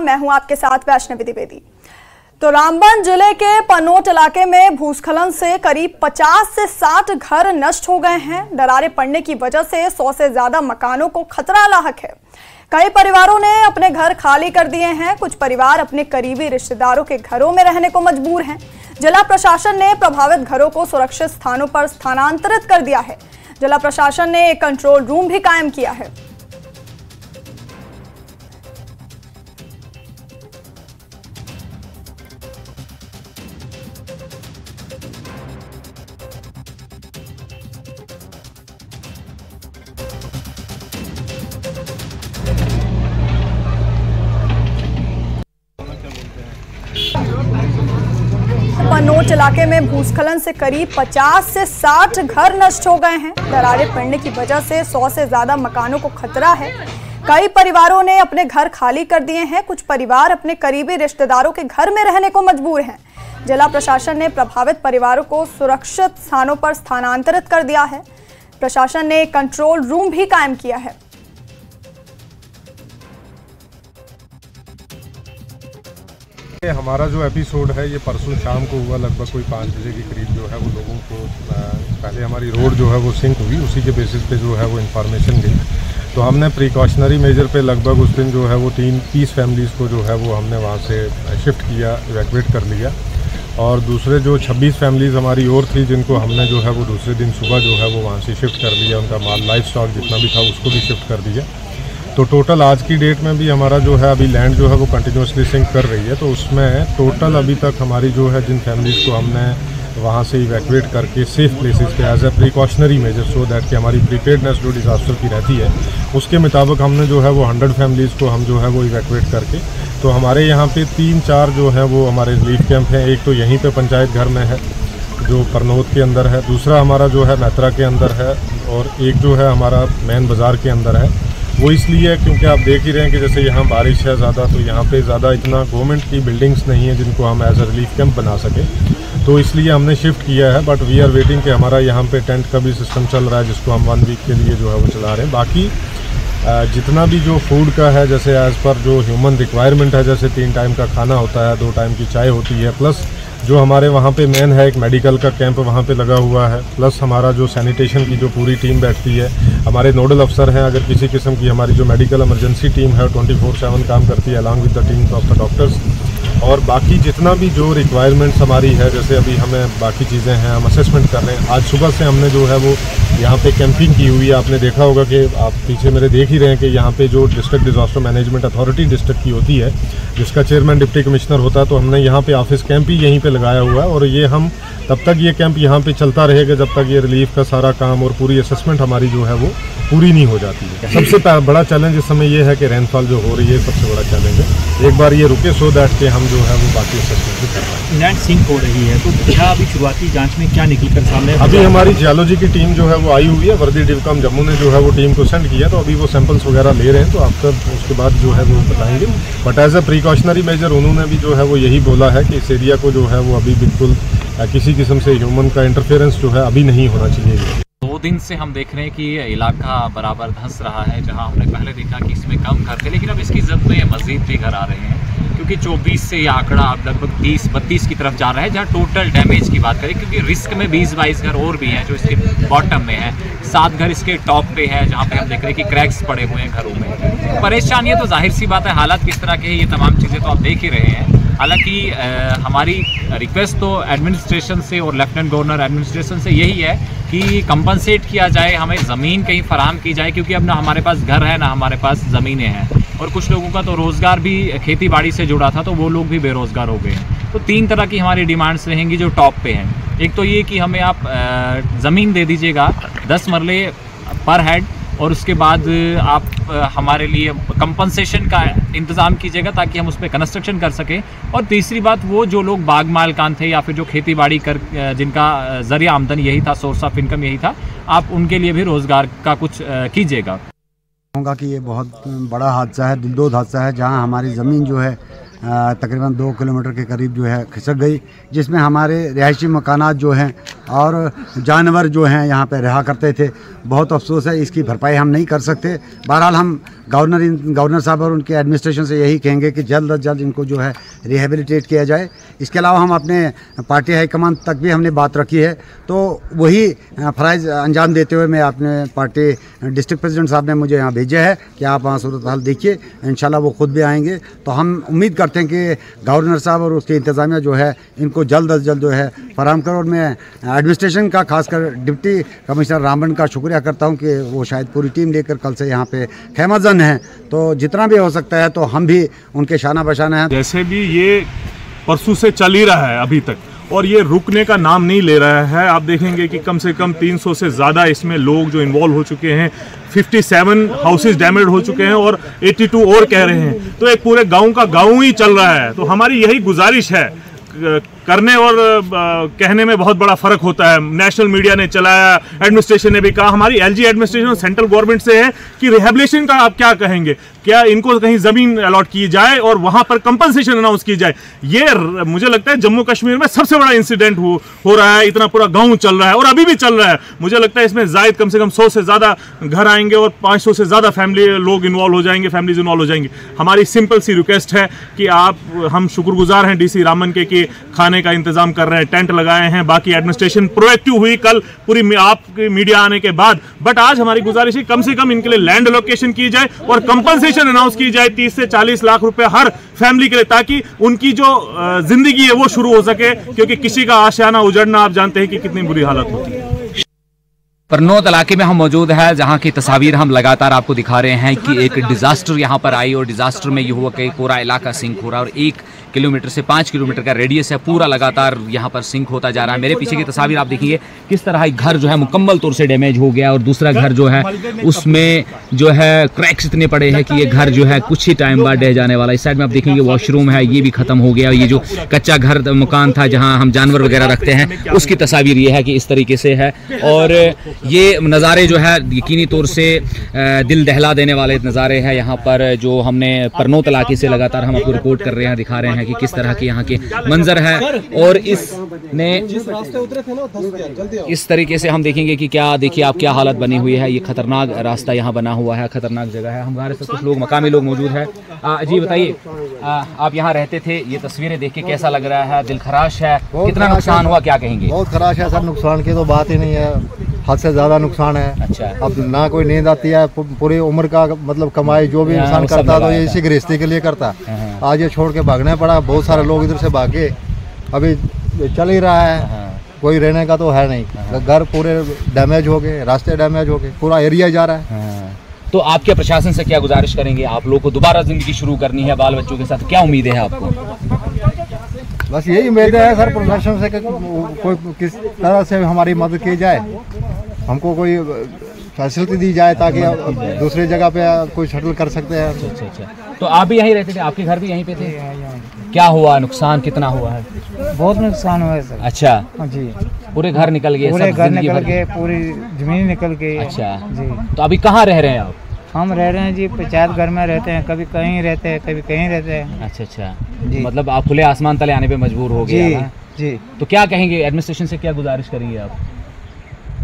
मैं हूं आपके साथ वैष्णवी द्विवेदी। तो रामबन जिले के पनोट इलाके में भूस्खलन से करीब 50 से 60 घर नष्ट हो गए हैं। दरारें पड़ने की वजह से 100 से ज्यादा मकानों को खतरा लाहक है। कई परिवारों ने अपने घर खाली कर दिए हैं। कुछ परिवार अपने करीबी रिश्तेदारों के घरों में रहने को मजबूर हैं। जिला प्रशासन ने प्रभावित घरों को सुरक्षित स्थानों पर स्थानांतरित कर दिया है। जिला प्रशासन ने एक कंट्रोल रूम भी कायम किया है। पनोट इलाके में भूस्खलन से करीब 50 से 60 घर नष्ट हो गए हैं। दरारें पड़ने की वजह से 100 से ज्यादा मकानों को खतरा है। कई परिवारों ने अपने घर खाली कर दिए हैं। कुछ परिवार अपने करीबी रिश्तेदारों के घर में रहने को मजबूर हैं। जिला प्रशासन ने प्रभावित परिवारों को सुरक्षित स्थानों पर स्थानांतरित कर दिया है। प्रशासन ने कंट्रोल रूम भी कायम किया है। हमारा जो एपिसोड है ये परसों शाम को हुआ, लगभग कोई 5 बजे के करीब जो है वो लोगों को पहले हमारी रोड जो है वो सिंक हुई, उसी के बेसिस पे जो है वो इन्फॉर्मेशन गई। तो हमने प्रिकॉशनरी मेजर पे लगभग उस दिन जो है वो 30 फैमिलीज़ को जो है वो हमने वहाँ से शिफ्ट किया, इवैक्यूएट कर लिया। और दूसरे जो 26 फैमिलीज़ हमारी और थी जिनको हमने जो है वो दूसरे दिन सुबह जो है वो वहाँ से शिफ्ट कर लिया। उनका माल लाइफ स्टॉक जितना भी था उसको भी शिफ्ट कर दिया। तो टोटल आज की डेट में भी हमारा जो है अभी लैंड जो है वो कंटिन्यूसली सिंक कर रही है। तो उसमें टोटल अभी तक हमारी जो है जिन फैमिलीज़ को हमने वहाँ से इवैक्यूएट करके सेफ प्लेसेस पे as a precautionary measure so that कि हमारी प्रीपेयर्डनेस जो डिज़ास्टर की रहती है उसके मुताबिक हमने जो है वो 100 फैमिलीज़ को हम जो है वो इवैक्यूएट करके, तो हमारे यहाँ पे 3-4 जो है वो हमारे रिलीफ कैंप हैं। एक तो यहीं पे पंचायत घर में है जो परनोत के अंदर है, दूसरा हमारा जो है मैत्रा के अंदर है, और एक जो है हमारा मेन बाज़ार के अंदर है। वो इसलिए क्योंकि आप देख ही रहे हैं कि जैसे यहाँ बारिश है ज़्यादा, तो यहाँ पे ज़्यादा इतना गवर्नमेंट की बिल्डिंग्स नहीं है जिनको हम एज अ रिलीफ कैंप बना सकें। तो इसलिए हमने शिफ्ट किया है। बट वी आर वेटिंग कि हमारा यहाँ पे टेंट का भी सिस्टम चल रहा है जिसको हम 1 वीक के लिए जो है वो चला रहे हैं। बाकी जितना भी जो फूड का है, जैसे एज़ पर जो ह्यूमन रिक्वायरमेंट है, जैसे 3 टाइम का खाना होता है, 2 टाइम की चाय होती है, प्लस जो हमारे वहाँ पे मेन है एक मेडिकल का कैंप वहाँ पे लगा हुआ है, प्लस हमारा जो सैनिटेशन की जो पूरी टीम बैठती है, हमारे नोडल अफसर हैं। अगर किसी किस्म की हमारी जो मेडिकल इमरजेंसी टीम है 24/7 काम करती है along with the team of the doctors. और बाकी जितना भी जो रिक्वायरमेंट्स हमारी है, जैसे अभी हमें बाकी चीज़ें हैं हम असेसमेंट कर रहे हैं। आज सुबह से हमने जो है वो यहाँ पे कैंपिंग की हुई है। आपने देखा होगा कि आप पीछे मेरे देख ही रहे हैं कि यहाँ पे जो district disaster management authority district की होती है, जिसका चेयरमैन डिप्टी कमिश्नर होता है, तो हमने यहाँ पे ऑफिस कैंप ही यहीं पे लगाया हुआ है। और ये हम तब तक ये कैंप यहाँ पे चलता रहेगा जब तक ये रिलीफ का सारा काम और पूरी असेसमेंट हमारी जो है वो पूरी नहीं हो जाती है। सबसे बड़ा चैलेंज इस समय ये है कि रेनफॉल जो हो रही है सबसे बड़ा चैलेंज है। एक बार ये रुके सो दैट कि हम जो है वो बाकी असेसमेंट भी कर रहे हैं। लैंड सिंक हो रही है तो क्या अभी शुरुआती जांच में क्या निकल कर सामने? अभी हमारी जियोलॉजी की टीम जो है वो आई हुई है, वर्दी डिवकम जम्मू ने जो है वो टीम को सेंड किया, तो अभी वो सैंपल्स वगैरह ले रहे हैं। तो आफ्टर उसके बाद जो है वो बताएंगे। But as a precautionary measure उन्होंने भी जो है वो यही बोला है कि इस एरिया को जो है वो अभी बिल्कुल किसी किस्म से ह्यूमन का इंटरफेरेंस जो है अभी नहीं होना चाहिए। 2 दिन से हम देख रहे हैं कि ये इलाका बराबर धंस रहा है। जहां हमने पहले देखा कि इसमें कम घर थे, लेकिन अब इसकी जद में मजीद भी घर आ रहे हैं, क्योंकि 24 से ये आंकड़ा अब लगभग 30-32 की तरफ जा रहा है। जहां टोटल डैमेज की बात करें, क्योंकि रिस्क में 20-22 घर और भी हैं जो इसके बॉटम में है, 7 घर इसके टॉप पे है जहाँ पे हम देख रहे हैं कि क्रैक्स पड़े हुए हैं घरों में। परेशानी है तो जाहिर सी बात है, हालात किस तरह के हैं ये तमाम चीज़ें तो आप देख ही रहे हैं। हालांकि हमारी रिक्वेस्ट तो एडमिनिस्ट्रेशन से और लेफ्टिनेंट गवर्नर एडमिनिस्ट्रेशन से यही है कि कंपनसेट किया जाए, हमें ज़मीन कहीं फराहम की जाए, क्योंकि अब ना हमारे पास घर है ना हमारे पास ज़मीनें हैं। और कुछ लोगों का तो रोज़गार भी खेती बाड़ी से जुड़ा था, तो वो लोग भी बेरोज़गार हो गए हैं। तो 3 तरह की हमारी डिमांड्स रहेंगी जो टॉप पे हैं। एक तो ये कि हमें आप ज़मीन दे दीजिएगा 10 मरले पर हेड, और उसके बाद आप हमारे लिए कंपनसेशन का इंतज़ाम कीजिएगा ताकि हम उस पर कंस्ट्रक्शन कर सकें। और तीसरी बात, वो जो लोग बाग मालकान थे या फिर जो खेती बाड़ी कर जिनका ज़रिया आमदनी यही था, सोर्स ऑफ इनकम यही था, आप उनके लिए भी रोज़गार का कुछ कीजिएगा। कहूँगा कि ये बहुत बड़ा हादसा है, दिलदोज़ हादसा है, जहाँ हमारी ज़मीन जो है तकरीबन 2 किलोमीटर के करीब जो है खिसक गई, जिसमें हमारे रिहायशी मकानात जो हैं और जानवर जो हैं यहाँ पे रहा करते थे। बहुत अफसोस है, इसकी भरपाई हम नहीं कर सकते। बहरहाल हम गवर्नर साहब और उनके एडमिनिस्ट्रेशन से यही कहेंगे कि जल्द अज जल्द इनको जो है रिहेबिलिटेट किया जाए। इसके अलावा हम अपने पार्टी हाईकमान तक भी हमने बात रखी है, तो वही फ़राइज़ अंजाम देते हुए मैं अपने पार्टी डिस्ट्रिक्ट प्रेसिडेंट साहब ने मुझे यहाँ भेजा है कि आप वहाँ सूरत हाल देखिए, इंशाल्लाह वो खुद भी आएंगे। तो हम उम्मीद करते हैं कि गवर्नर साहब और उसके इंतज़ामिया जो है इनको जल्द अज जल्द जो है फराहम करो। और मैं एडमिनिस्ट्रेशन का खासकर डिप्टी कमिश्नर रामबन का शुक्रिया करता हूँ कि वो शायद पूरी टीम लेकर कल से यहाँ पे खैमाजन हैं, तो जितना भी हो सकता है तो हम भी उनके शाना बशाना है। जैसे भी ये परसों से चल ही रहा है अभी तक और ये रुकने का नाम नहीं ले रहा है। आप देखेंगे कि कम से कम 300 से ज़्यादा इसमें लोग जो इन्वॉल्व हो चुके हैं, 57 हाउसेस डैमेज हो चुके हैं और 82 और कह रहे हैं, तो एक पूरे गांव का गांव ही चल रहा है। तो हमारी यही गुजारिश है, करने और कहने में बहुत बड़ा फर्क होता है। नेशनल मीडिया ने चलाया, एडमिनिस्ट्रेशन ने भी कहा, हमारी एलजी एडमिनिस्ट्रेशन और सेंट्रल गवर्नमेंट से है कि रिहेबिलिटेशन का आप क्या कहेंगे, क्या इनको कहीं ज़मीन अलॉट की जाए और वहाँ पर कंपनसेशन अनाउंस की जाए। ये मुझे लगता है जम्मू कश्मीर में सबसे बड़ा इंसिडेंट हो रहा है, इतना पूरा गाँव चल रहा है और अभी भी चल रहा है। मुझे लगता है इसमें जायद कम से कम 100 से ज़्यादा घर आएंगे और 500 से ज़्यादा लोग इन्वॉल्व हो जाएंगे, फैमिलीज इन्वॉल्व हो जाएंगी। हमारी सिंपल सी रिक्वेस्ट है कि हम शुक्रगुजार हैं DC रामन के कि खाने का इंतजाम कर रहे हैं, टेंट लगाए हैं, बाकी एडमिनिस्ट्रेशन प्रोएक्टिव हुई कल पूरी आपकी मीडिया आने के बाद। बट आज हमारी गुजारिश है कम से कम इनके लिए लैंड एलोकेशन की जाए और कंपनसेशन अनाउंस की जाए 30 से 40 लाख रुपए हर फैमिली के लिए, ताकि उनकी जो जिंदगी है वो शुरू हो सके, क्योंकि किसी का आशियाना उजड़ना आप जानते हैं कि कितनी बुरी हालत होती है। परनौत इलाके में हम मौजूद हैं, जहां की तस्वीर हम लगातार आपको दिखा रहे हैं कि एक डिजास्टर यहां पर आई और डिजास्टर में ये हुआ कि पूरा इलाका सिंक हो रहा है और 1 किलोमीटर से 5 किलोमीटर का रेडियस है, पूरा लगातार यहाँ पर सिंक होता जा रहा है। मेरे पीछे की तस्वीर आप देखिए किस तरह एक घर जो है मुकम्मल तौर से डैमेज हो गया और दूसरा घर जो है उसमें जो है क्रैक्स इतने पड़े हैं कि ये घर जो है कुछ ही टाइम बाद ढह जाने वाला है। इस साइड में आप देखेंगे वॉशरूम है, ये भी खत्म हो गया। ये जो कच्चा घर मकान था जहाँ हम जानवर वगैरह रखते हैं, उसकी तस्वीर ये है कि इस तरीके से है। और ये नज़ारे जो है यकीनी तौर से दिल दहला देने वाले नज़ारे हैं यहाँ पर, जो हमने परनौत इलाके से लगातार हम आपको रिपोर्ट कर रहे हैं, दिखा रहे हैं कि किस तरह के यहाँ के मंजर है। और इस तरीके से हम देखेंगे कि क्या, देखिए आप क्या हालत बनी हुई है। ये खतरनाक रास्ता यहाँ बना हुआ है, खतरनाक जगह है। हमारे साथ कुछ लोग, मकामी लोग मौजूद है। जी बताइए, आप यहाँ रहते थे, ये तस्वीरें देख के कैसा लग रहा है? दिल खराश है, कितना नुकसान हुआ, क्या कहेंगे? बहुत खराश है सर, नुकसान की तो बात ही नहीं है, हद से ज़्यादा नुकसान है। अच्छा, अब ना कोई नींद आती है, पूरी उम्र का मतलब कमाई जो भी इंसान करता है तो ये इसी गृहस्थी के लिए करता है। आज ये छोड़ के भागना पड़ा, बहुत सारे लोग इधर से भागे, अभी चल ही रहा है, कोई रहने का तो है नहीं। घर पूरे डैमेज हो गए, रास्ते डैमेज हो गए, पूरा एरिया जा रहा है। तो आपके प्रशासन से क्या गुजारिश करेंगे? आप लोग को दोबारा जिंदगी शुरू करनी है बाल बच्चों के साथ, क्या उम्मीद है आपको? बस यही उम्मीद है सर प्रशासन से कि कोई किस तरह से हमारी मदद की जाए, हमको कोई फैसिलिटी दी जाए ताकि दूसरी जगह पे कोई शटल कर सकते हैं। अच्छा, तो आप भी यहीं रहते थे, आपके घर भी यहीं पे थे? क्या हुआ, नुकसान कितना हुआ है? बहुत नुकसान हुआ है सर। अच्छा जी, पूरे घर निकल गए? पूरे घर निकल गए, पूरी जमीन निकल गई। अच्छा जी, तो अभी कहाँ रह रहे हैं आप? हम रह रहे हैं जी पंचायत घर में रहते हैं, कभी कहीं रहते हैं, कभी कहीं रहते हैं। अच्छा जी, मतलब आप खुले आसमान तले आने पे मजबूर हो गए हैं? जी। तो क्या कहेंगे, एडमिनिस्ट्रेशन से क्या गुजारिश करेंगे आप?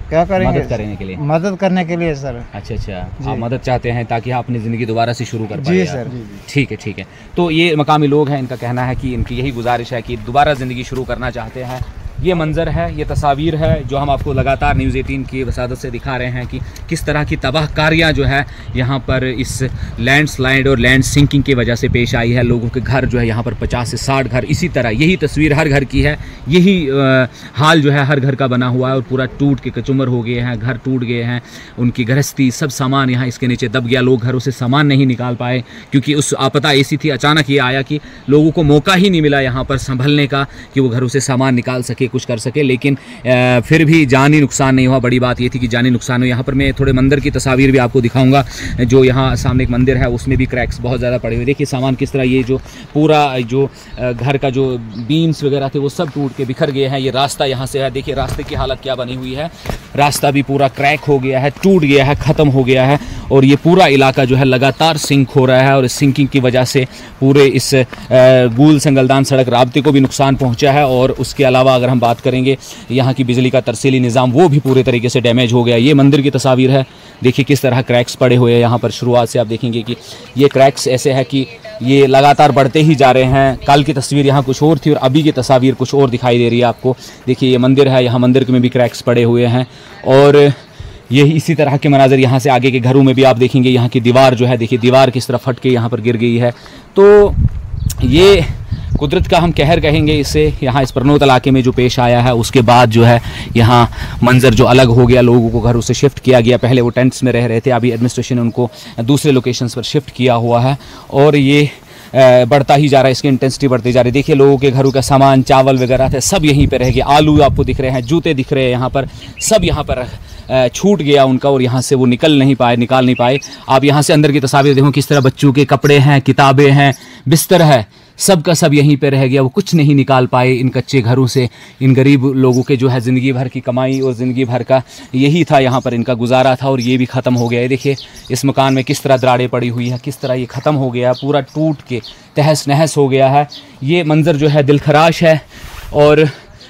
क्या करेंगे? मदद करने के लिए? मदद करने के लिए सर। अच्छा, आप मदद चाहते हैं ताकि आप अपनी ज़िंदगी दोबारा से शुरू कर पाए? जी सर। ठीक है। तो ये मकामी लोग हैं, इनका कहना है कि इनकी यही गुजारिश है कि दोबारा ज़िंदगी शुरू करना चाहते हैं। ये मंज़र है, ये तस्वीर है जो हम आपको लगातार न्यूज़ 18 की वसादत से दिखा रहे हैं कि किस तरह की तबाहकारियाँ जो है यहाँ पर इस लैंडस्लाइड और लैंड सिंकिंग की वजह से पेश आई है। लोगों के घर जो है यहाँ पर 50 से 60 घर, इसी तरह यही तस्वीर हर घर की है, यही हाल जो है हर घर का बना हुआ है और पूरा टूट के कचुम्बर हो गए हैं, घर टूट गए हैं, उनकी गृहस्थी सब सामान यहाँ इसके नीचे दब गया। लोग घरों से सामान नहीं निकाल पाए क्योंकि उस आपदा ऐसी थी, अचानक ये आया कि लोगों को मौका ही नहीं मिला यहाँ पर संभलने का कि वो घरों से सामान निकाल सके, कुछ कर सके। लेकिन फिर भी जानी नुकसान नहीं हुआ। बड़ी बात ये थी कि जानी नुकसान हुआ। यहाँ पर मैं थोड़े मंदिर की तस्वीर भी आपको दिखाऊंगा, जो यहाँ सामने एक मंदिर है उसमें भी क्रैक्स बहुत ज़्यादा पड़े हुए। देखिए सामान किस तरह, ये जो पूरा जो घर का जो बीम्स वगैरह थे वो सब टूट के बिखर गए हैं। ये रास्ता यहाँ से है, देखिए रास्ते की हालत क्या बनी हुई है, रास्ता भी पूरा क्रैक हो गया है, टूट गया है, ख़त्म हो गया है। और ये पूरा इलाका जो है लगातार सिंक हो रहा है और इस सिंकिंग की वजह से पूरे इस गूल संगलदान सड़क राब्ते को भी नुकसान पहुंचा है। और उसके अलावा अगर हम बात करेंगे यहाँ की बिजली का तरसीली निज़ाम वो भी पूरे तरीके से डैमेज हो गया। ये मंदिर की तस्वीर है, देखिए किस तरह क्रैक्स पड़े हुए हैं यहाँ पर। शुरुआत से आप देखेंगे कि ये क्रैक्स ऐसे है कि ये लगातार बढ़ते ही जा रहे हैं। कल की तस्वीर यहाँ कुछ और थी और अभी की तस्वीर कुछ और दिखाई दे रही है आपको। देखिए ये मंदिर है, यहाँ मंदिर में भी क्रैक्स पड़े हुए हैं और ये इसी तरह के मनाजर यहाँ से आगे के घरों में भी आप देखेंगे। यहाँ की दीवार जो है, देखिए दीवार किस तरह फट के यहाँ पर गिर गई है। तो ये कुदरत का हम कहर कहेंगे इसे, यहाँ इस परनोत इलाके में जो पेश आया है। उसके बाद जो है यहाँ मंजर जो अलग हो गया, लोगों को घरों से शिफ्ट किया गया। पहले वो टेंट्स में रह रहे थे, अभी एडमिनिस्ट्रेशन ने उनको दूसरे लोकेशंस पर शिफ्ट किया हुआ है और ये बढ़ता ही जा रहा है, इसकी इंटेंसिटी बढ़ती जा रही है। देखिए लोगों के घरों का सामान, चावल वगैरह थे, सब यहीं पे रह गया। आलू आपको दिख रहे हैं, जूते दिख रहे हैं यहाँ पर, सब यहाँ पर छूट गया उनका और यहाँ से वो निकाल नहीं पाए। आप यहाँ से अंदर की तस्वीर देखो, किस तरह बच्चों के कपड़े हैं, किताबें हैं, बिस्तर है, सब का सब यहीं पे रह गया। वो कुछ नहीं निकाल पाए इन कच्चे घरों से। इन गरीब लोगों के जो है ज़िंदगी भर की कमाई और ज़िंदगी भर का यही था, यहाँ पर इनका गुजारा था और ये भी ख़त्म हो गया है। देखिए इस मकान में किस तरह दरारें पड़ी हुई है, किस तरह ये ख़त्म हो गया, पूरा टूट के तहस नहस हो गया है। ये मंज़र जो है दिलखराश है और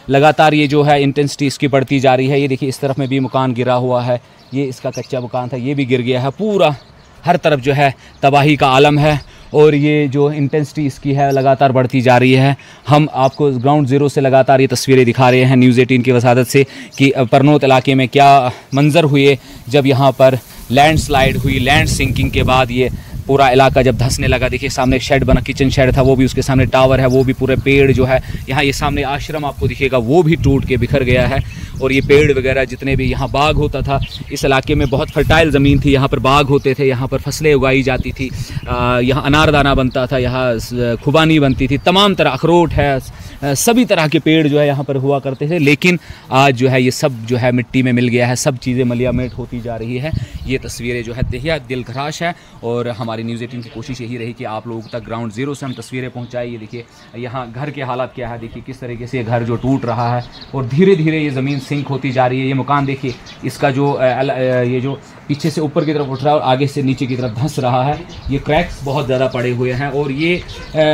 लगातार ये जो है इंटेंसिटी इसकी बढ़ती जा रही है। ये देखिए इस तरफ में भी मकान गिरा हुआ है, ये इसका कच्चा मकान था, ये भी गिर गया है। पूरा हर तरफ जो है तबाही का आलम है और ये जो इंटेंसिटी इसकी है लगातार बढ़ती जा रही है। हम आपको ग्राउंड ज़ीरो से लगातार ये तस्वीरें दिखा रहे हैं न्यूज़ 18 की वसादत से कि परनोत इलाके में क्या मंजर हुए जब यहाँ पर लैंडस्लाइड हुई। लैंड सिंकिंग के बाद ये पूरा इलाका जब धंसने लगा। देखिए सामने एक शेड बना, किचन शेड था, वो भी, उसके सामने टावर है, वो भी, पूरे पेड़ जो है यहाँ, ये सामने आश्रम आपको दिखेगा, वो भी टूट के बिखर गया है। और ये पेड़ वगैरह जितने भी, यहाँ बाग होता था, इस इलाके में बहुत फर्टाइल ज़मीन थी, यहाँ पर बाग होते थे, यहाँ पर फसलें उगाई जाती थी, यहाँ अनारदाना बनता था, यहाँ खुबानी बनती थी, तमाम तरह अखरोट है, सभी तरह के पेड़ जो है यहाँ पर हुआ करते थे। लेकिन आज जो है ये सब जो है मिट्टी में मिल गया है, सब चीज़ें मलियामेट होती जा रही है। ये तस्वीरें जो है देखिए दिलखराश है और हमारी न्यूज़ 18 की कोशिश यही रही कि आप लोगों तक ग्राउंड ज़ीरो से हम तस्वीरें पहुँचाएं। ये देखिए यहाँ घर के हालात क्या है, देखिए किस तरीके से ये घर जो टूट रहा है और धीरे धीरे ये ज़मीन सिंक होती जा रही है। ये मकान देखिए, इसका जो ये जो पीछे से ऊपर की तरफ उठ रहा है और आगे से नीचे की तरफ धंस रहा है। ये क्रैक्स बहुत ज़्यादा पड़े हुए हैं और ये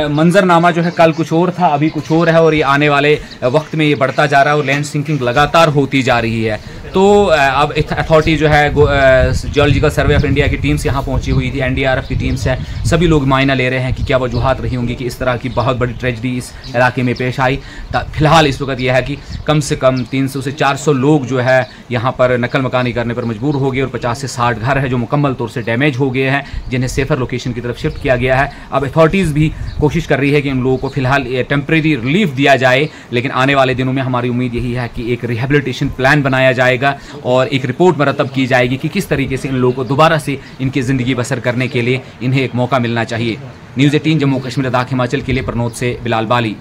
मंजरनामा जो है कल कुछ और था, अभी कुछ और है और ये आने वाले वक्त में ये बढ़ता जा रहा है और लैंड सिंकिंग लगातार होती जा रही है। तो अब अथॉरिटी जो है जियोलॉजिकल सर्वे ऑफ इंडिया की टीम्स यहाँ पहुँची हुई थी, एनडीआरएफ की टीम्स है, सभी लोग मायना ले रहे हैं कि क्या वजूहात रही होंगी कि इस तरह की बहुत बड़ी ट्रेजेडी इस इलाके में पेश आई। फिलहाल इस वक्त यह है कि कम से कम 300 से 400 लोग जो है यहाँ पर नकल मकानी करने पर मजबूर हो गए और 50 से 60 घर है जो मुकम्मल तौर से डैमेज हो गए हैं, जिन्हें सेफर लोकेशन की तरफ शिफ्ट किया गया है। अब अथॉरिटीज़ भी कोशिश कर रही है कि उन लोगों को फिलहाल टेम्प्रेरी रिलीफ दिया जाए, लेकिन आने वाले दिनों में हमारी उम्मीद यही है कि एक रिहेबिलिटेशन प्लान बनाया जाएगा और एक रिपोर्ट मरतब की जाएगी कि किस तरीके से इन लोगों को दोबारा से इनकी ज़िंदगी बसर करने के लिए इन्हें एक मौका मिलना चाहिए। न्यूज़ 18 जम्मू कश्मीर लद्दाख हिमाचल के लिए परनोत से बिलाल बाली।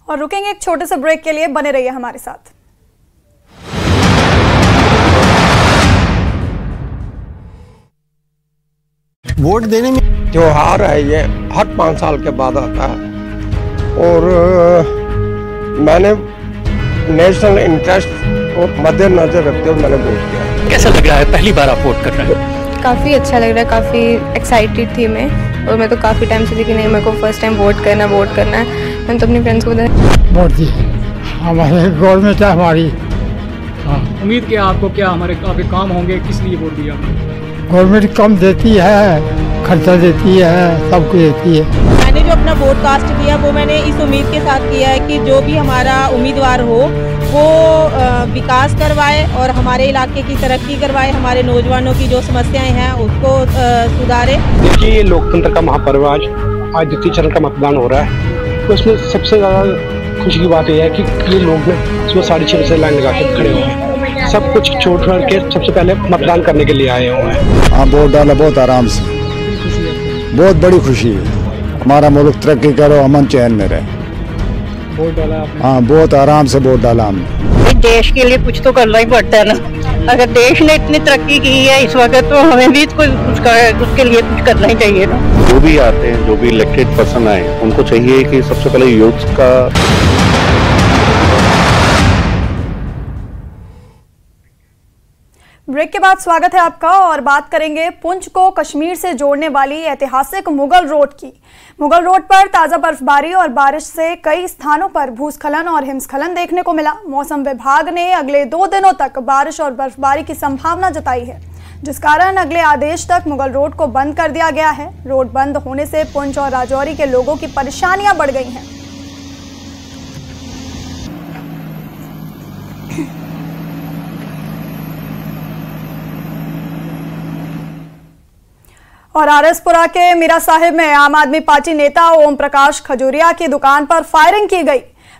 और रुकेंगे एक छोटे से ब्रेक के लिए, बने रहिए हमारे साथ। वोट देने में त्योहार है, ये हर 5 साल के बाद आता है और मैंने नेशनल इंटरेस्ट को मद्देनजर रखते हुए मैंने वोट किया। कैसा लग रहा है, पहली बार आप वोट कर रहे हैं? काफ़ी अच्छा लग रहा है, काफ़ी एक्साइटेड थी मैं और मैं तो काफ़ी टाइम से थी कि नहीं मेरे को फर्स्ट टाइम वोट करना है। मैंने तो अपने फ्रेंड्स को बताया वोट दी हमारे गवर्नमेंट है हमारी। हाँ, उम्मीद क्या आपको, क्या हमारे आपके काम होंगे, किस लिए वोट दिया? गवर्नमेंट कम देती है, खर्चा देती है, सब कुछ देती है। मैंने जो अपना वोट कास्ट किया वो मैंने इस उम्मीद के साथ किया है कि जो भी हमारा उम्मीदवार हो वो विकास करवाए और हमारे इलाके की तरक्की करवाए, हमारे नौजवानों की जो समस्याएं हैं उसको सुधारे। देखिए ये लोकतंत्र का महापर्व आज द्वितीय चरण का मतदान हो रहा है, तो उसमें सबसे ज़्यादा खुशी की बात यह है कि ये लोग ना सुबह 6:30 बजे लाइन लगा के खड़े हुए हैं, सब कुछ छोड़ के सबसे पहले मतदान करने के लिए आए हुए हैं। हाँ, वोट डाला बहुत आराम से, बहुत बड़ी खुशी है। हमारा मुल्क तरक्की करो, अमन चैन में रहे। वोट डाला आपने? हाँ, बहुत आराम से वोट डाला हमने। देश के लिए कुछ तो करना ही पड़ता है ना, अगर देश ने इतनी तरक्की की है इस वक्त तो हमें भी उसके लिए कुछ करना ही चाहिए ना। जो भी आते हैं, जो भी इलेक्टेड पर्सन आए, उनको चाहिए कि सबसे पहले यूथ का ब्रेक के बाद स्वागत है आपका और बात करेंगे पुंछ को कश्मीर से जोड़ने वाली ऐतिहासिक मुगल रोड की। मुगल रोड पर ताजा बर्फबारी और बारिश से कई स्थानों पर भूस्खलन और हिमस्खलन देखने को मिला। मौसम विभाग ने अगले 2 दिनों तक बारिश और बर्फबारी की संभावना जताई है, जिस कारण अगले आदेश तक मुगल रोड को बंद कर दिया गया है। रोड बंद होने से पुंछ और राजौरी के लोगों की परेशानियां बढ़ गई हैं। और आरएसपुरा के मीरा साहिब में आम आदमी पार्टी नेता ओम प्रकाश खजूरिया की दुकान पर फायरिंग की गई।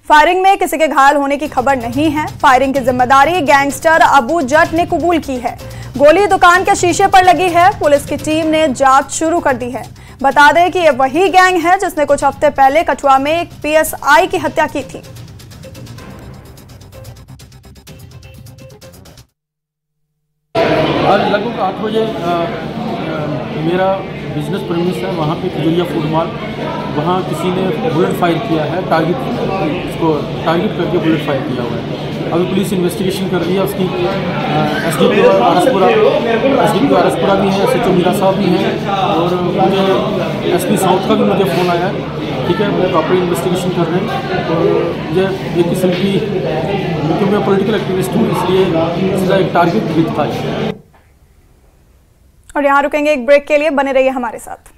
फायरिंग में किसी के घायल होने की खबर नहीं है। फायरिंग की जिम्मेदारी गैंगस्टर अबू जट ने कबूल की है। गोली दुकान के शीशे पर लगी है। पुलिस की टीम ने जांच शुरू कर दी है। बता दें कि ये वही गैंग है जिसने कुछ हफ्ते पहले कठुआ में एक पीएसआई की हत्या की थी। आज लगभग 8 बजे मेरा बिजनेस प्रेमिस है, वहाँ पे खजूरिया फूड मॉल, वहाँ किसी ने बुलेट फायर किया है, इसको टारगेट करके बुलेट फायर किया हुआ है। अभी पुलिस इन्वेस्टिगेशन कर रही है। उसकी एसडीपीओ आरएसपुरा भी हैं, एसएचओ मीरा साहब भी हैं और मुझे एसपी साउथ का भी मुझे फ़ोन आया है। ठीक है, वो प्रॉपर इन्वेस्टिगेशन कर रहे हैं। और मुझे एक किस्म की, क्योंकि मैं पॉलिटिकल एक्टिविस्ट हूँ, इसलिए इसका एक टारगेट भी था। और यहाँ रुकेंगे एक ब्रेक के लिए, बने रहिए हमारे साथ।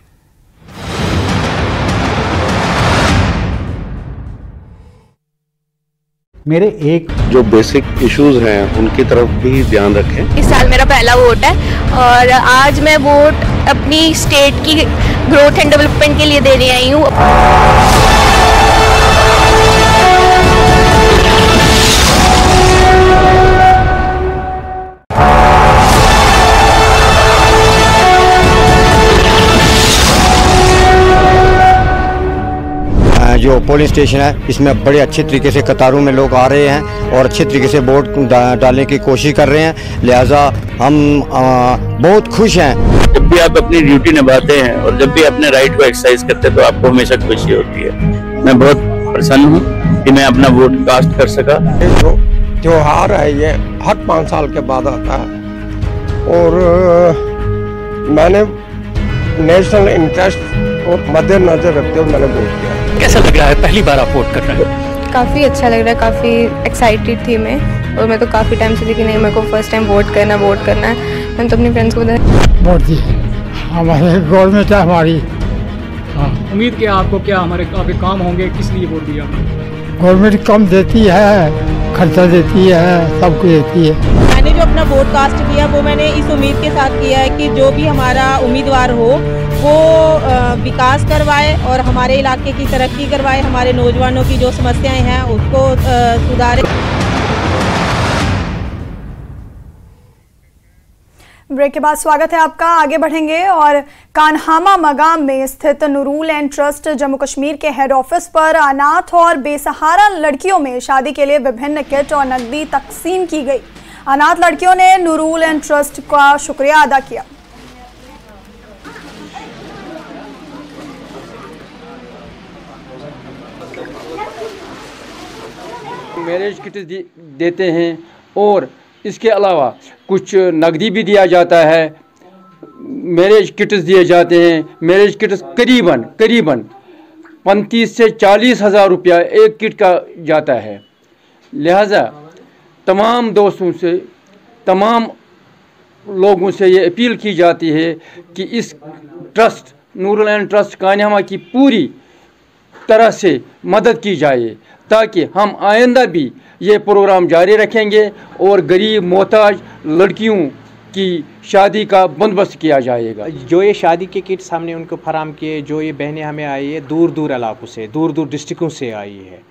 मेरे एक जो बेसिक इश्यूज हैं उनकी तरफ भी ध्यान रखें। इस साल मेरा पहला वोट है और आज मैं वोट अपनी स्टेट की ग्रोथ एंड डेवलपमेंट के लिए देने आई हूँ। जो पोलिंग स्टेशन है इसमें बड़े अच्छे तरीके से कतारों में लोग आ रहे हैं और अच्छे तरीके से वोट डालने की कोशिश कर रहे हैं, लिहाजा हम बहुत खुश हैं। जब भी आप अपनी ड्यूटी निभाते हैं और जब भी अपने राइट को एक्सरसाइज करते हैं तो आपको हमेशा खुशी होती है। मैं बहुत प्रसन्न हूँ कि मैं अपना वोट कास्ट कर सका। जो त्योहार है ये हर 5 साल के बाद आता है और मैंने नेशनल इंटरेस्ट और मद्देनजर रखते हुए मैंने वोट किया। कैसा लग रहा है, पहली बार आप वोट कर रहे हैं? काफ़ी अच्छा लग रहा है, काफ़ी एक्साइटेड थी मैं और मैं तो काफ़ी टाइम से थी कि नहीं मेरे को फर्स्ट टाइम वोट करना है। मैंने तो अपने फ्रेंड्स को बताया वोट दी हमारे गवर्नमेंट है हमारी। हाँ, उम्मीद क्या आपको, क्या हमारे काफ़ी काम होंगे, किस लिए वोट दिया? गवर्नमेंट कम देती है, खर्चा देती है, सब कुछ देती है। मैंने जो अपना वोट कास्ट किया वो मैंने इस उम्मीद के साथ किया है कि जो भी हमारा उम्मीदवार हो वो विकास करवाए और हमारे इलाके की तरक्की करवाए, हमारे नौजवानों की जो समस्याएं हैं उसको सुधारे। ब्रेक के बाद स्वागत है आपका। आगे बढ़ेंगे और कान्हामा मगाम में स्थित नूरुल एंड ट्रस्ट जम्मू कश्मीर के हेड ऑफिस पर अनाथ और बेसहारा लड़कियों में शादी के लिए विभिन्न किट और नकदी तकसीम की गई। अनाथ लड़कियों ने नूरुल एंड ट्रस्ट का शुक्रिया अदा किया। मैरिज किट देते हैं और इसके अलावा कुछ नकदी भी दिया जाता है। मैरिज किट्स दिए जाते हैं। मैरिज किट्स करीबन 35 से 40 हज़ार रुपया एक किट का जाता है। लिहाजा तमाम दोस्तों से, तमाम लोगों से ये अपील की जाती है कि इस ट्रस्ट नूरुल एंड ट्रस्ट कान्हामा की पूरी तरह से मदद की जाए ताकि हम आइंदा भी ये प्रोग्राम जारी रखेंगे और गरीब मोहताज लड़कियों की शादी का बंदोबस्त किया जाएगा। जो ये शादी के किट्स हमने उनको फराम किए, जो ये बहनें हमें आई है दूर दूर इलाकों से, दूर दूर डिस्ट्रिक्टों से आई है।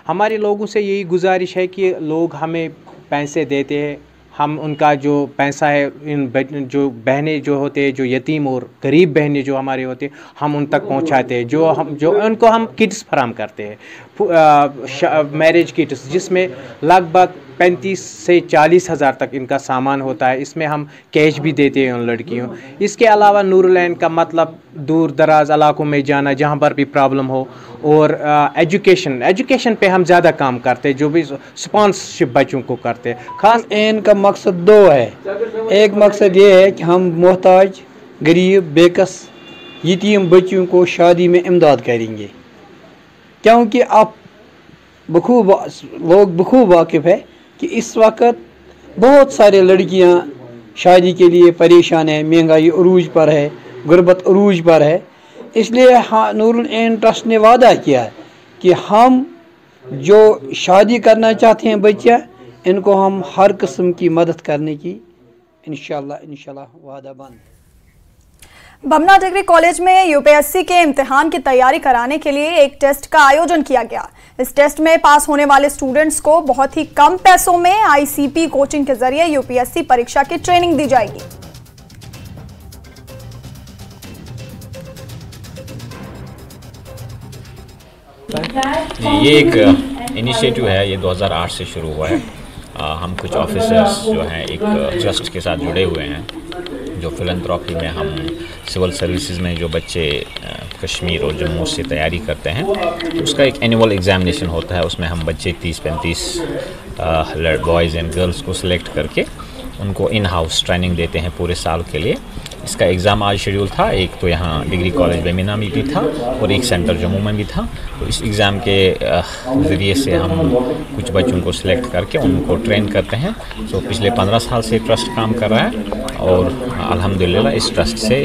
हमारे लोगों से यही गुजारिश है कि लोग हमें पैसे देते हैं, हम उनका जो पैसा है इन जो बहनें जो होते हैं, जो यतीम और गरीब बहनें जो हमारे होते हैं, हम उन तक पहुंचाते हैं। जो उनको हम किट्स फराम करते हैं, मैरिज किट्स, जिसमें लगभग 35 से 40 हज़ार तक इनका सामान होता है। इसमें हम कैश भी देते हैं उन लड़कियों। इसके अलावा नूरुलैन का मतलब दूर दराज इलाकों में जाना जहाँ पर भी प्रॉब्लम हो, और एजुकेशन पे हम ज़्यादा काम करते हैं, जो भी स्पॉन्सरशिप बच्चों को करते हैं। खास इनका मकसद दो है। एक मकसद ये है कि हम मोहताज, गरीब, बेकस, यतीम बच्चों को शादी में इमदाद करेंगे, क्योंकि आप लोग बखूब वाकिफ़ है कि इस वक्त बहुत सारे लड़कियां शादी के लिए परेशान है, महंगाई अरूज पर है, गुर्बत अरूज पर है। इसलिए हाँ, नूरुल ऐन ट्रस्ट ने वादा किया है कि हम जो शादी करना चाहते हैं बच्चा, इनको हम हर किस्म की मदद करने की इंशाल्लाह वादा बंद। बमना डिग्री कॉलेज में यूपीएससी के इम्तिहान की तैयारी कराने के लिए एक टेस्ट का आयोजन किया गया। इस टेस्ट में पास होने वाले स्टूडेंट्स को बहुत ही कम पैसों में आईसीपी कोचिंग के जरिए यूपीएससी परीक्षा की ट्रेनिंग दी जाएगी। ये एक इनिशिएटिव है, ये 2008 से शुरू हुआ है। हम कुछ ऑफिसर्स जो हैं एक ट्रस्ट के साथ जुड़े हुए हैं, जो फिलैंथ्रोपी में हम सिविल सर्विसेज में जो बच्चे कश्मीर और जम्मू से तैयारी करते हैं, तो उसका एक एनुअल एग्जामिनेशन होता है। उसमें हम बच्चे 30-35 बॉयज़ एंड गर्ल्स को सिलेक्ट करके उनको इन हाउस ट्रेनिंग देते हैं पूरे साल के लिए। इसका एग्ज़ाम आज शेड्यूल था, एक तो यहाँ डिग्री कॉलेज बेमिना में भी था और एक सेंटर जम्मू में भी था। तो इस एग्ज़ाम के ज़रिए से हम कुछ बच्चों को सिलेक्ट करके उनको ट्रेन करते हैं। तो पिछले 15 साल से ट्रस्ट काम कर रहा है और अल्हम्दुलिल्लाह इस ट्रस्ट से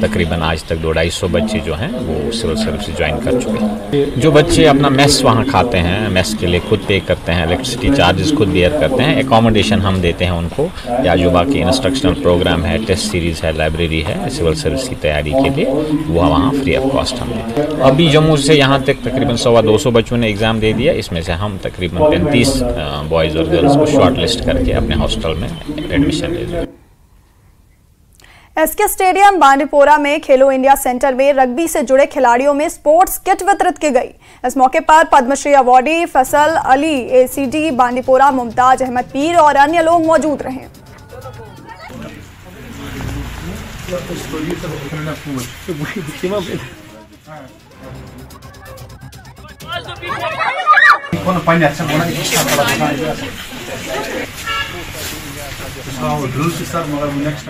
तकरीबन आज तक 200-250 बच्चे जो हैं वो सिविल सर्विस ज्वाइन कर चुके हैं। जो बच्चे अपना मेस वहाँ खाते हैं, मेस के लिए खुद पे करते हैं, इलेक्ट्रिसिटी चार्जेस खुद बेयर करते हैं, एकोमोडेशन हम देते हैं उनको, या जो बाकी इंस्ट्रक्शनल प्रोग्राम है, टेस्ट सीरीज़ है, लाइब्रेरी है सिविल सर्विस की तैयारी के लिए, वो वहाँ फ्री ऑफ कॉस्ट हम देते हैं। अभी जम्मू से यहाँ तक तकरीबन 125 बच्चों ने एग्ज़ाम दे दिया। इसमें से हम तकरीबन 35 बॉयज़ और गर्ल्स को शॉर्ट लिस्ट करके अपने हॉस्टल में एडमिशन दे दें। एसके स्टेडियम बांडीपोरा में खेलो इंडिया सेंटर में रग्बी से जुड़े खिलाड़ियों में स्पोर्ट्स किट वितरित की गई। इस मौके पर पद्मश्री अवार्डी फैसल अली, एसीडी बांडीपोरा मुमताज अहमद पीर और अन्य लोग मौजूद रहे।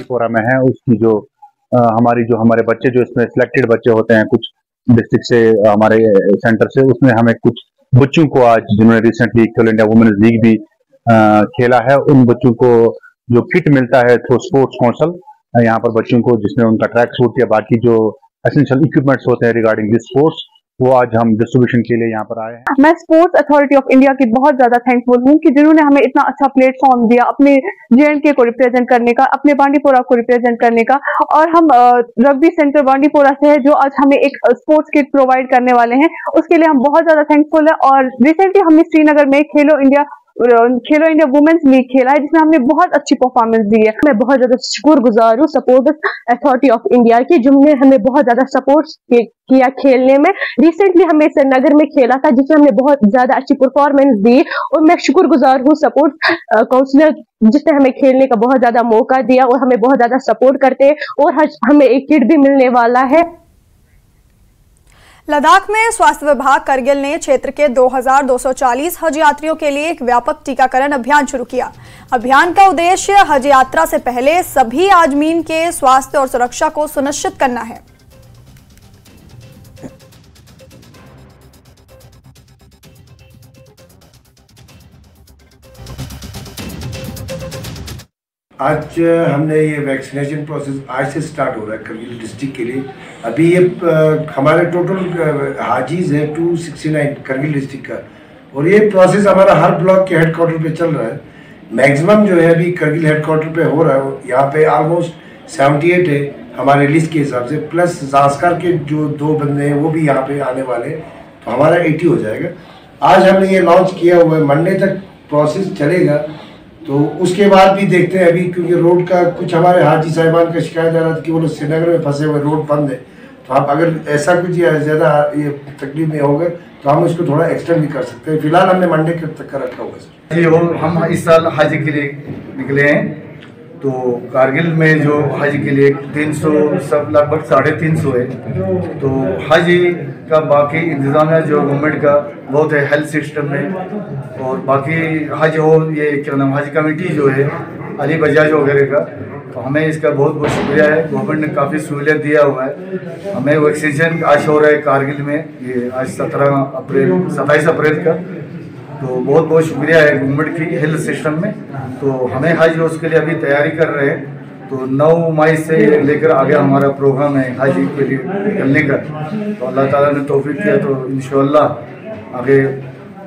पोरा में है उसकी जो हमारे बच्चे जो इसमें सिलेक्टेड बच्चे होते हैं कुछ डिस्ट्रिक्ट से, हमारे सेंटर से, उसमें हमें कुछ बच्चों को आज जिन्होंने रिसेंटली खेलो इंडिया वुमेन्स लीग भी खेला है, उन बच्चों को जो किट मिलता है थ्रू स्पोर्ट्स काउंसिल यहाँ पर बच्चों को, जिसमें उनका ट्रैक सूट या बाकी जो एसेंशियल इक्विपमेंट्स होते हैं रिगार्डिंग दिस स्पोर्ट्स, वो आज हम डिस्ट्रीब्यूशन के लिए यहाँ पर आए हैं। मैं स्पोर्ट्स अथॉरिटी ऑफ इंडिया की बहुत ज्यादा थैंकफुल हूँ कि जिन्होंने हमें इतना अच्छा प्लेटफॉर्म दिया अपने JNK को रिप्रेजेंट करने का, अपने बांडीपोरा को रिप्रेजेंट करने का। और हम रग्बी सेंटर बांडीपोरा से है जो आज हमें एक स्पोर्ट्स किट प्रोवाइड करने वाले हैं, उसके लिए हम बहुत ज्यादा थैंकफुल है। और रिसेंटली हमने श्रीनगर में खेलो इंडिया वुमेन्स लीग खेला है, जिसमें हमने बहुत अच्छी परफॉर्मेंस दी है। मैं बहुत ज्यादा शुक्रगुजार हूँ सपोर्ट्स अथॉरिटी ऑफ इंडिया की, जिन्होंने हमें बहुत ज्यादा सपोर्ट किया खेलने में। रिसेंटली हमने श्रीनगर में खेला था, जिसमें हमने बहुत ज्यादा अच्छी परफॉर्मेंस दी, और मैं शुक्रगुजार हूँ सपोर्ट्स काउंसिलर, जिसने हमें खेलने का बहुत ज्यादा मौका दिया और हमें बहुत ज्यादा सपोर्ट करते हैं। और हमें एक किट भी मिलने वाला है। लद्दाख में स्वास्थ्य विभाग करगिल ने क्षेत्र के 2240 हज यात्रियों के लिए एक व्यापक टीकाकरण अभियान शुरू किया। अभियान का उद्देश्य हज यात्रा से पहले सभी आजमीन के स्वास्थ्य और सुरक्षा को सुनिश्चित करना है। आज हमने ये वैक्सीनेशन प्रोसेस आज से स्टार्ट हो रहा है करगिल डिस्ट्रिक्ट के लिए। अभी ये हमारे टोटल हाजीज है 269 करगिल डिस्ट्रिक्ट का, और ये प्रोसेस हमारा हर ब्लॉक के हेडक्वार्टर पे चल रहा है। मैक्सिमम जो है अभी करगिल हेडक्वार्टर पे हो रहा है, यहाँ पे ऑलमोस्ट 78 है हमारे लिस्ट के हिसाब से, प्लस जास्कर के जो 2 बंदे हैं वो भी यहाँ पे आने वाले, तो हमारा 80 हो जाएगा। आज हमने ये लॉन्च किया हुआ है, मंडे तक प्रोसेस चलेगा। तो उसके बाद भी देखते हैं अभी, क्योंकि रोड का कुछ हमारे हाजी साहिबान का शिकायत आ रहा था कि वो लोग श्रीनगर में फंसे हुए, रोड बंद है, तो आप अगर ऐसा कुछ या ज़्यादा ये तकलीफ में होगा तो हम इसको थोड़ा एक्सटेंड भी कर सकते हैं। फिलहाल हमने मंडे तक का रखा हुआ है सर। जी हम इस साल हज के लिए निकले हैं, तो कारगिल में जो हज के लिए 300 सब लगभग 350 है। तो हज का बाकी इंतजामिया जो गवर्नमेंट का बहुत है हेल्थ सिस्टम में, और बाकी हज हो ये क्या नाम हज कमेटी जो है अली बजाज वगैरह का, तो हमें इसका बहुत बहुत शुक्रिया है। गवर्नमेंट ने काफ़ी सहूलियत दिया हुआ है हमें। वैक्सीनेशन आज हो रहा है कारगिल में, ये आज 27 अप्रैल का, तो बहुत बहुत शुक्रिया है गवर्नमेंट की हेल्थ सिस्टम में। तो हमें हज उसके लिए अभी तैयारी कर रहे हैं, तो 9 मई से लेकर आगे हमारा प्रोग्राम है हज के लिए निकलने का। तो अल्लाह ताला ने तौफीक किया तो इंशाअल्लाह आगे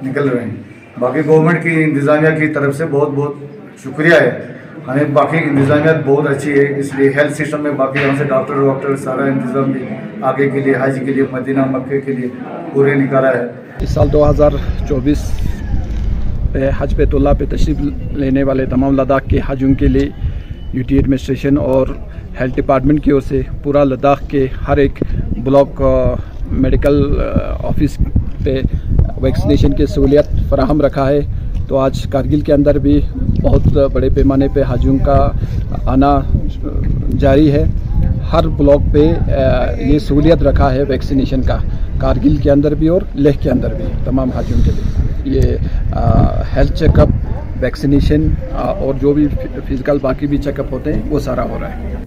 निकल रहे हैं। बाकी गवर्नमेंट की इंतज़ामिया की तरफ से बहुत बहुत शुक्रिया है हमें। बाकी इंतज़ामिया बहुत अच्छी है, इसलिए हेल्थ सिस्टम में बाकी यहाँ से डॉक्टर सारा इंतज़ाम भी आगे के लिए हज के लिए मदीना मक्के के लिए पूरे निकाला है। इस साल 2024 पे हज बैतुल्लाह पे तशरीफ़ लेने वाले तमाम लद्दाख के हजों के लिए यूटी एडमिनिस्ट्रेशन और हेल्थ डिपार्टमेंट की ओर से पूरा लद्दाख के हर एक ब्लॉक मेडिकल ऑफिस पे वैक्सीनेशन की सहूलियत फराहम रखा है। तो आज कारगिल के अंदर भी बहुत बड़े पैमाने पे हजों का आना जारी है। हर ब्लॉक पे ये सहूलियत रखा है वैक्सीनेशन का, कारगिल के अंदर भी और लेह के अंदर भी तमाम हजों के लिए ये हेल्थ चेकअप, वैक्सीनेशन और जो भी फिजिकल बाकी भी चेकअप होते हैं वो सारा हो रहा है।